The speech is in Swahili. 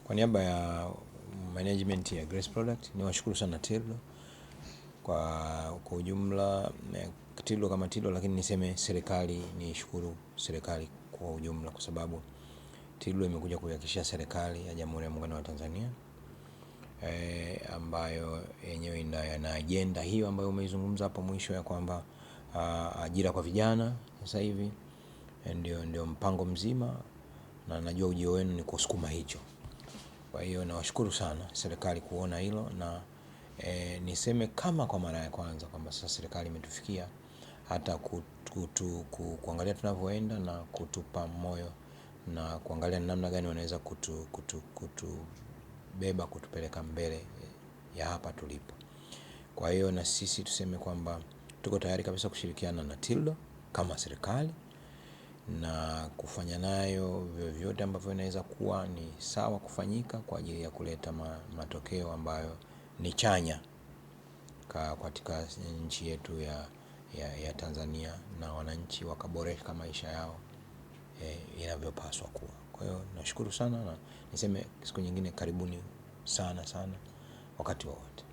Kwa niaba ya management ya Grace Product niwashukuru sana TILO kwa ujumla, TILO kama TILO, lakini niseme serikali, nishukuru serikali kwa ujumla kwa sababu TILO imekuja kuhakikishia serikali ya Jamhuri ya Muungano wa Tanzania ambayo yenyewe ina agenda hiyo ambayo umeizungumza hapo mwisho ya kwamba ajira kwa vijana sasa hivi ndio mpango mzima, na najua ujio wenu ni kusukuma hicho. Kwa hiyo nawashukuru sana serikali kuona hilo, na niseme kama kwa mara ya kwanza kwamba sasa serikali imetufikia hata kuangalia tunavyoenda na kutupa moyo na kuangalia namna gani wanaweza kutubeba kutupeleka mbele ya hapa tulipo. Kwa hiyo na sisi tuseme kwamba tuko tayari kabisa kushirikiana na TILO kama serikali na kufanya nayo vyovyote ambavyo inaweza kuwa ni sawa kufanyika kwa ajili ya kuleta matokeo ambayo ni chanya katika nchi yetu ya Tanzania, na wananchi wakaboresha maisha yao inavyopaswa kuwa. Kwa hiyo nashukuru sana, na niseme siku nyingine karibuni sana wakati wowote.